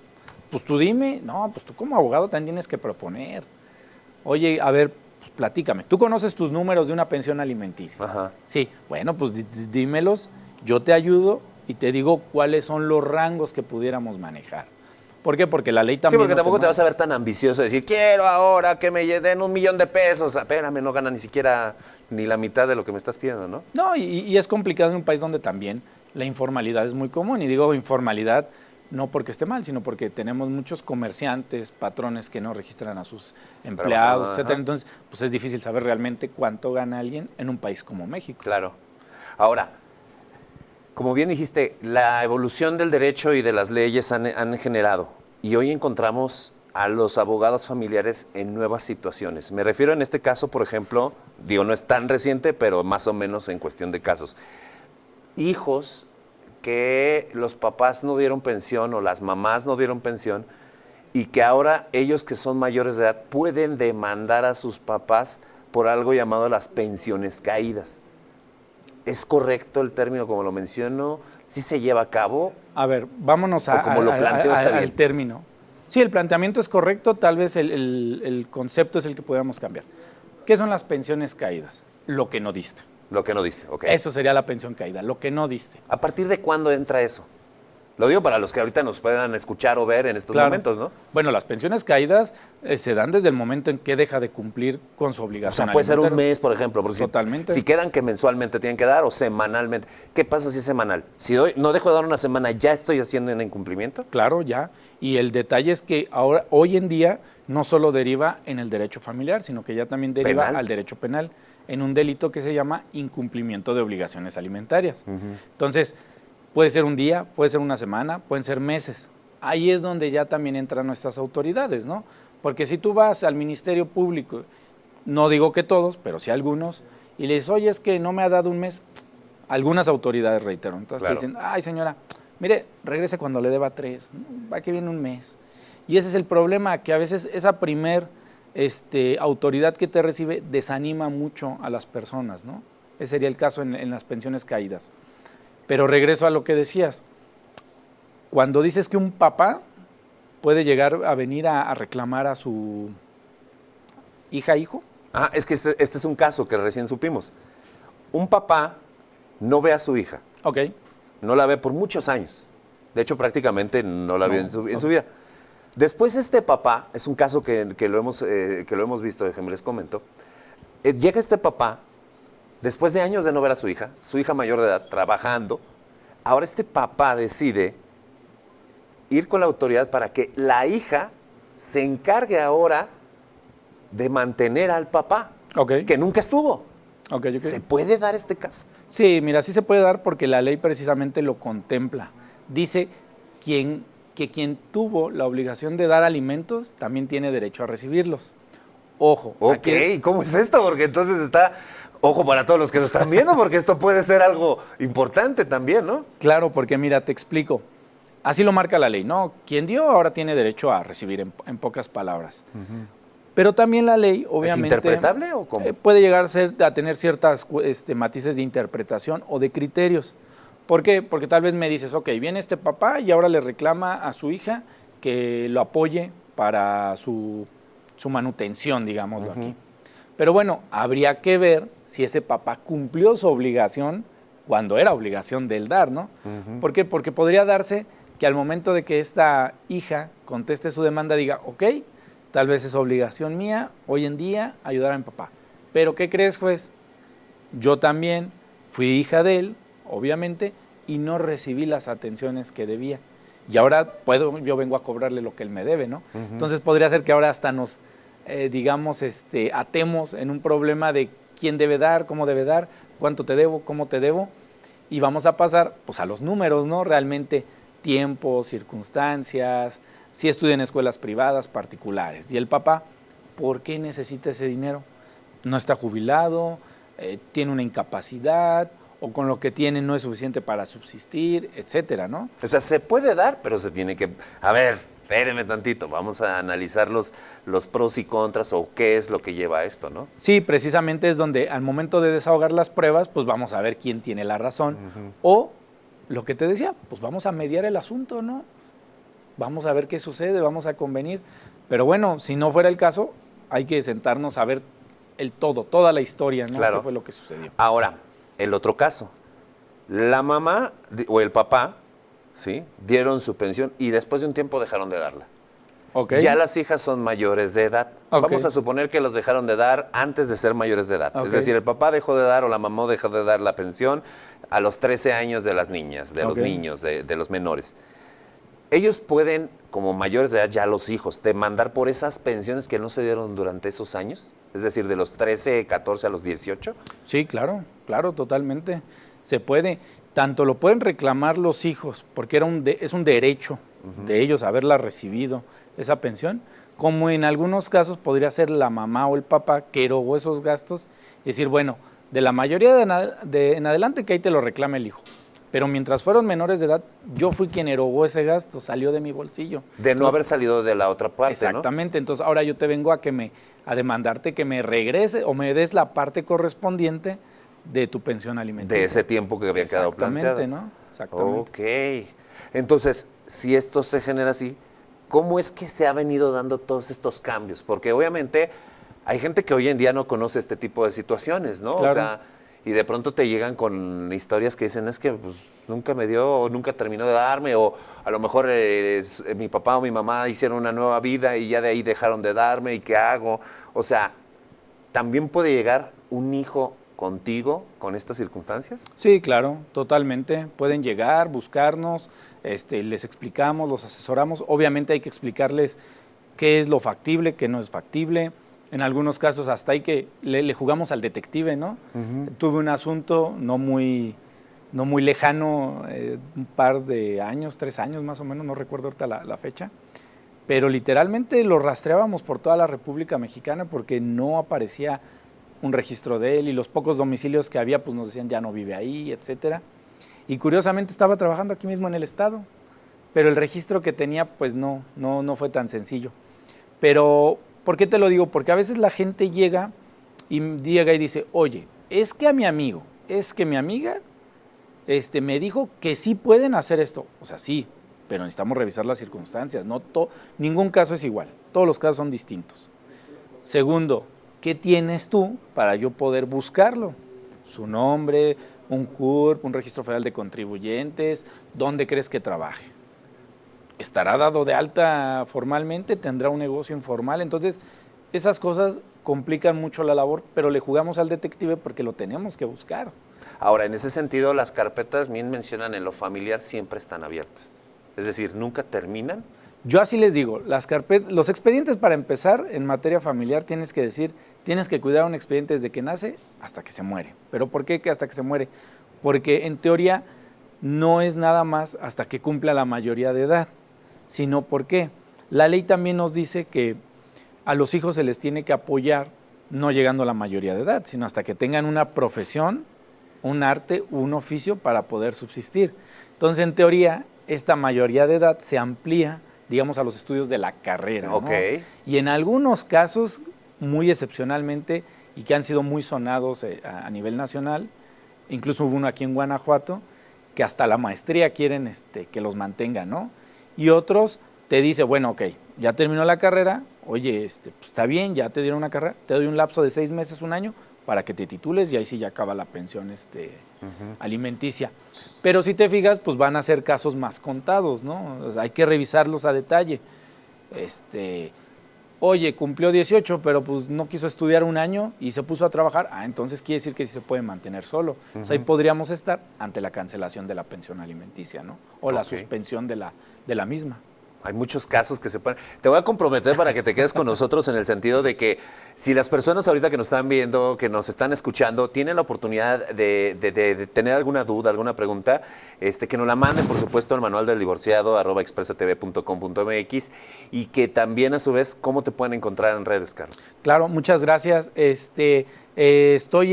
Pues tú dime, no, pues tú como abogado también tienes que proponer. Oye, a ver, pues platícame, ¿tú conoces tus números de una pensión alimenticia? Ajá. Sí, bueno, pues dímelos, yo te ayudo y te digo cuáles son los rangos que pudiéramos manejar. ¿Por qué? Porque la ley también... Sí, porque tampoco te vas a ver tan ambicioso de decir, quiero ahora que me den $1,000,000. Espérame, no gana ni siquiera ni la mitad de lo que me estás pidiendo, ¿no? No, y es complicado en un país donde también la informalidad es muy común. Y digo informalidad no porque esté mal, sino porque tenemos muchos comerciantes, patrones que no registran a sus empleados, etcétera. Entonces, pues es difícil saber realmente cuánto gana alguien en un país como México. Claro. Ahora, como bien dijiste, la evolución del derecho y de las leyes han generado, y hoy encontramos a los abogados familiares en nuevas situaciones. Me refiero en este caso, por ejemplo, digo, no es tan reciente, pero más o menos en cuestión de casos. Hijos que los papás no dieron pensión o las mamás no dieron pensión y que ahora ellos que son mayores de edad pueden demandar a sus papás por algo llamado las pensiones caídas. ¿Es correcto el término como lo menciono? ¿Sí se lleva a cabo? A ver, vámonos al término. Sí, el planteamiento es correcto, tal vez el concepto es el que pudiéramos cambiar. ¿Qué son las pensiones caídas? Lo que no diste. Lo que no diste, ok. Eso sería la pensión caída, lo que no diste. ¿A partir de cuándo entra eso? Lo digo para los que ahorita nos puedan escuchar o ver en estos momentos, ¿no? Bueno, las pensiones caídas se dan desde el momento en que deja de cumplir con su obligación. O sea, puede ser un mes, por ejemplo. Porque totalmente. Si quedan que mensualmente tienen que dar o semanalmente. ¿Qué pasa si es semanal? Si no dejo de dar una semana, ¿ya estoy haciendo un incumplimiento? Claro, ya. Y el detalle es que ahora, hoy en día, no solo deriva en el derecho familiar, sino que ya también deriva al derecho penal, en un delito que se llama incumplimiento de obligaciones alimentarias. Entonces, puede ser un día, puede ser una semana, pueden ser meses. Ahí es donde ya también entran nuestras autoridades, ¿no? Porque si tú vas al Ministerio Público, no digo que todos, pero sí algunos, y le dices, oye, es que no me ha dado un mes, algunas autoridades, reitero, entonces te dicen, ay señora, mire, regrese cuando le deba 3, va que viene un mes. Y ese es el problema, que a veces esa autoridad que te recibe desanima mucho a las personas, ¿no? Ese sería el caso en las pensiones caídas. Pero regreso a lo que decías. Cuando dices que un papá puede llegar a venir a reclamar a su hijo. Ah, es que este es un caso que recién supimos. Un papá no ve a su hija. Ok. No la ve por muchos años. De hecho, prácticamente no la vio en su vida. Después este papá, es un caso que lo hemos visto, déjenme les comento. Llega este papá, después de años de no ver a su hija mayor de edad, trabajando, ahora este papá decide ir con la autoridad para que la hija se encargue ahora de mantener al papá, que nunca estuvo. Okay. ¿Se puede dar este caso? Sí, mira, sí se puede dar porque la ley precisamente lo contempla. Dice que quien tuvo la obligación de dar alimentos también tiene derecho a recibirlos. Ojo. Ok, ¿cómo es esto? Porque entonces está... Ojo para todos los que nos están viendo, porque esto puede ser algo importante también, ¿no? Claro, porque mira, te explico. Así lo marca la ley, ¿no? Quien dio ahora tiene derecho a recibir, en pocas palabras. Pero también la ley, obviamente... ¿Es interpretable o cómo? Puede llegar a tener ciertas matices de interpretación o de criterios. ¿Por qué? Porque tal vez me dices, ok, viene este papá y ahora le reclama a su hija que lo apoye para su manutención, digámoslo aquí. Pero bueno, habría que ver si ese papá cumplió su obligación cuando era obligación de él dar, ¿no? ¿Por qué? Porque podría darse que al momento de que esta hija conteste su demanda diga, ok, tal vez es obligación mía hoy en día ayudar a mi papá. Pero ¿qué crees, juez? Yo también fui hija de él, obviamente, y no recibí las atenciones que debía. Y ahora yo vengo a cobrarle lo que él me debe, ¿no? Entonces podría ser que ahora hasta nos, digamos, atemos en un problema de quién debe dar, cómo debe dar, cuánto te debo, cómo te debo, y vamos a pasar pues a los números, ¿no? Realmente tiempo, circunstancias, si estudia en escuelas privadas, particulares. Y el papá, ¿por qué necesita ese dinero? No está jubilado, tiene una incapacidad, o con lo que tiene no es suficiente para subsistir, etcétera, ¿no? O sea, se puede dar, pero se tiene que... A ver, espérenme tantito, vamos a analizar los pros y contras o qué es lo que lleva a esto, ¿no? Sí, precisamente es donde al momento de desahogar las pruebas, pues vamos a ver quién tiene la razón. O, lo que te decía, pues vamos a mediar el asunto, ¿no? Vamos a ver qué sucede, vamos a convenir. Pero bueno, si no fuera el caso, hay que sentarnos a ver el todo, toda la historia, ¿no? Claro. ¿Qué fue lo que sucedió? Ahora, el otro caso. La mamá o el papá, ¿sí? Dieron su pensión y después de un tiempo dejaron de darla. Okay. Ya las hijas son mayores de edad. Okay. Vamos a suponer que los dejaron de dar antes de ser mayores de edad. Okay. Es decir, el papá dejó de dar o la mamá dejó de dar la pensión a los 13 años de las niñas, de los niños, de los menores. Ellos pueden, como mayores de edad, ya los hijos, demandar por esas pensiones que no se dieron durante esos años. Es decir, de los 13, 14 a los 18. Sí, claro, totalmente. Se puede. Tanto lo pueden reclamar los hijos, porque es un derecho de ellos haberla recibido, esa pensión, como en algunos casos podría ser la mamá o el papá que erogó esos gastos y decir, bueno, de la mayoría en adelante que ahí te lo reclame el hijo. Pero mientras fueron menores de edad, yo fui quien erogó ese gasto, salió de mi bolsillo. De no haber salido de la otra parte, exactamente, ¿no? Entonces ahora yo te vengo a demandarte que me regrese o me des la parte correspondiente de tu pensión alimenticia. De ese tiempo que había quedado planteado. Exactamente, ¿no? Exactamente. Ok. Entonces, si esto se genera así, ¿cómo es que se ha venido dando todos estos cambios? Porque obviamente hay gente que hoy en día no conoce este tipo de situaciones, ¿no? Claro. O sea, y de pronto te llegan con historias que dicen, es que pues, nunca me dio o nunca terminó de darme, o a lo mejor mi papá o mi mamá hicieron una nueva vida y ya de ahí dejaron de darme, ¿y qué hago? O sea, ¿también puede llegar un hijo contigo con estas circunstancias? Sí, claro, totalmente. Pueden llegar, buscarnos, les explicamos, los asesoramos. Obviamente hay que explicarles qué es lo factible, qué no es factible. En algunos casos hasta hay que le jugamos al detective, ¿no? Tuve un asunto no muy lejano, un par de años, 3 años más o menos, no recuerdo ahorita la fecha, pero literalmente lo rastreábamos por toda la República Mexicana porque no aparecía un registro de él y los pocos domicilios que había pues nos decían ya no vive ahí, etcétera. Y curiosamente estaba trabajando aquí mismo en el estado, pero el registro que tenía pues no fue tan sencillo. Pero, ¿por qué te lo digo? Porque a veces la gente llega y dice, oye, es que a mi amigo, es que mi amiga me dijo que sí pueden hacer esto. O sea, sí, pero necesitamos revisar las circunstancias. Ningún caso es igual, todos los casos son distintos. Segundo, ¿qué tienes tú para yo poder buscarlo? Su nombre, un CURP, un registro federal de contribuyentes, ¿dónde crees que trabaje? ¿Estará dado de alta formalmente? ¿Tendrá un negocio informal? Entonces, esas cosas complican mucho la labor, pero le jugamos al detective porque lo tenemos que buscar. Ahora, en ese sentido, las carpetas, bien mencionan, en lo familiar siempre están abiertas. Es decir, nunca terminan. Yo así les digo, los expedientes para empezar en materia familiar tienes que cuidar un expediente desde que nace hasta que se muere. ¿Pero por qué que hasta que se muere? Porque en teoría no es nada más hasta que cumpla la mayoría de edad, sino porque la ley también nos dice que a los hijos se les tiene que apoyar no llegando a la mayoría de edad, sino hasta que tengan una profesión, un arte, un oficio para poder subsistir. Entonces, en teoría, esta mayoría de edad se amplía, digamos, a los estudios de la carrera, ¿no? Okay. Y en algunos casos, muy excepcionalmente y que han sido muy sonados a nivel nacional. Incluso hubo uno aquí en Guanajuato que hasta la maestría quieren que los mantengan, ¿no? Y otros te dice, bueno, ok, ya terminó la carrera, oye, pues está bien, ya te dieron una carrera, te doy un lapso de 6 meses, 1 año, para que te titules y ahí sí ya acaba la pensión alimenticia. Pero si te fijas, pues van a ser casos más contados, ¿no? O sea, hay que revisarlos a detalle. Oye, cumplió 18, pero pues no quiso estudiar 1 año y se puso a trabajar, entonces quiere decir que sí se puede mantener solo. O sea, ahí podríamos estar ante la cancelación de la pensión alimenticia, ¿no? O la suspensión de la misma. Hay muchos casos que se pueden... Te voy a comprometer para que te quedes con nosotros en el sentido de que si las personas ahorita que nos están viendo, que nos están escuchando, tienen la oportunidad de tener alguna duda, alguna pregunta, que nos la manden, por supuesto, al manual del divorciado, @expresatv.com.mx, y que también, a su vez, ¿cómo te pueden encontrar en redes, Carlos? Claro, muchas gracias. Estoy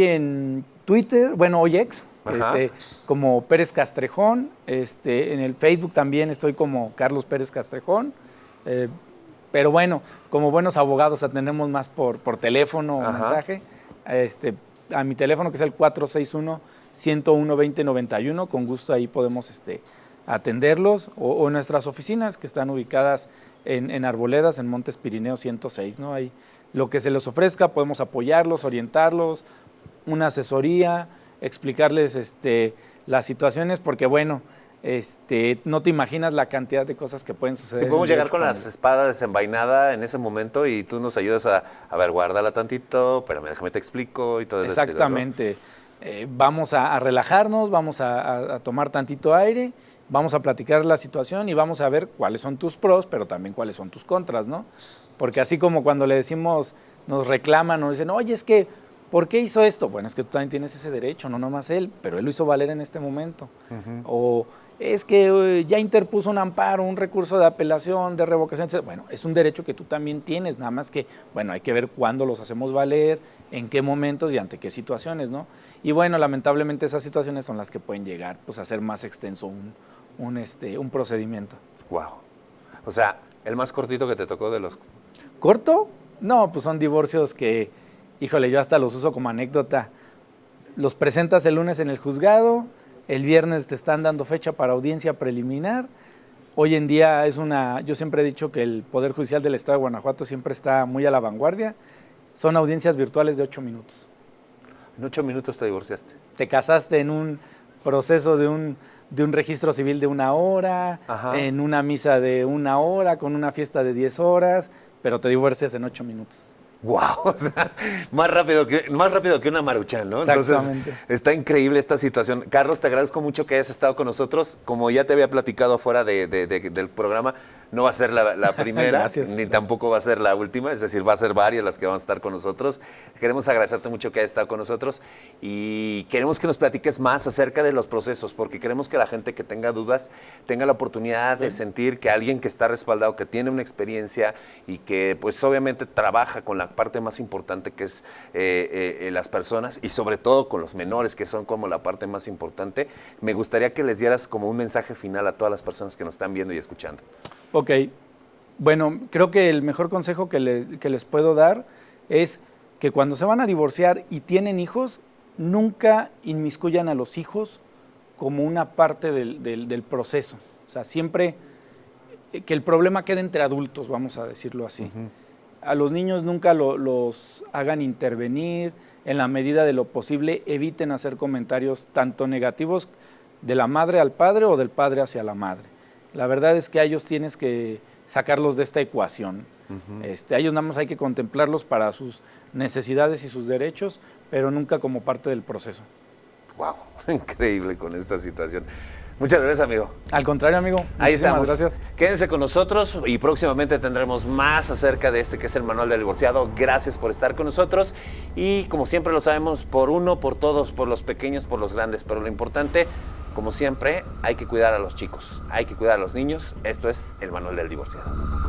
en Twitter, bueno, hoy ex, como Pérez Castrejón. En el Facebook también estoy como Carlos Pérez Castrejón. Pero bueno, como buenos abogados atendemos más por teléfono o mensaje. A mi teléfono, que es el 461-101-2091, con gusto ahí podemos atenderlos. O nuestras oficinas que están ubicadas en Arboledas, en Montes Pirineos 106, ¿no? Ahí lo que se les ofrezca, podemos apoyarlos, orientarlos, una asesoría, explicarles las situaciones, porque bueno, no te imaginas la cantidad de cosas que pueden suceder. Sí, podemos llegar con las espadas desenvainadas en ese momento y tú nos ayudas a ver, guárdala tantito, pero déjame te explico y todo eso. Exactamente. Vamos a relajarnos, vamos a tomar tantito aire, vamos a platicar la situación y vamos a ver cuáles son tus pros, pero también cuáles son tus contras, ¿no? Porque así como cuando le decimos, nos reclaman, nos dicen, oye, es que, ¿por qué hizo esto? Bueno, es que tú también tienes ese derecho, no nomás él, pero él lo hizo valer en este momento. O es que ya interpuso un amparo, un recurso de apelación, de revocación, etc. Bueno, es un derecho que tú también tienes, nada más que, bueno, hay que ver cuándo los hacemos valer, en qué momentos y ante qué situaciones, ¿no? Y bueno, lamentablemente esas situaciones son las que pueden llegar, pues, a hacer más extenso un procedimiento. Wow. O sea, el más cortito que te tocó de los... ¿Corto? No, pues son divorcios que, híjole, yo hasta los uso como anécdota. Los presentas el lunes en el juzgado, el viernes te están dando fecha para audiencia preliminar. Hoy en día yo siempre he dicho que el Poder Judicial del Estado de Guanajuato siempre está muy a la vanguardia. Son audiencias virtuales de 8 minutos. En 8 minutos te divorciaste. Te casaste en un proceso de un registro civil de 1 hora, en una misa de 1 hora, con una fiesta de 10 horas, pero te divorcias en 8 minutos. ¡Wow! O sea, más rápido que una Maruchan, ¿no? Exactamente. Entonces, está increíble esta situación. Carlos, te agradezco mucho que hayas estado con nosotros. Como ya te había platicado afuera del programa, no va a ser la primera, Gracias. Tampoco va a ser la última, es decir, va a ser varias las que van a estar con nosotros. Queremos agradecerte mucho que hayas estado con nosotros y queremos que nos platiques más acerca de los procesos, porque queremos que la gente que tenga dudas tenga la oportunidad de sentir que alguien que está respaldado, que tiene una experiencia y que pues obviamente trabaja con la parte más importante que es las personas y sobre todo con los menores, que son como la parte más importante. Me gustaría que les dieras como un mensaje final a todas las personas que nos están viendo y escuchando. Ok, bueno, creo que el mejor consejo que les puedo dar es que cuando se van a divorciar y tienen hijos, nunca inmiscuyan a los hijos como una parte del proceso. O sea, siempre que el problema quede entre adultos, vamos a decirlo así. A los niños nunca los hagan intervenir, en la medida de lo posible eviten hacer comentarios tanto negativos de la madre al padre o del padre hacia la madre. La verdad es que a ellos tienes que sacarlos de esta ecuación. A ellos nada más hay que contemplarlos para sus necesidades y sus derechos, pero nunca como parte del proceso. ¡Wow! Increíble con esta situación. Muchas gracias, amigo. Al contrario, amigo. Ahí estamos. Gracias. Quédense con nosotros y próximamente tendremos más acerca de que es el Manual del Divorciado. Gracias por estar con nosotros y como siempre lo sabemos, por uno, por todos, por los pequeños, por los grandes, pero lo importante, como siempre, hay que cuidar a los chicos, hay que cuidar a los niños. Esto es el Manual del Divorciado.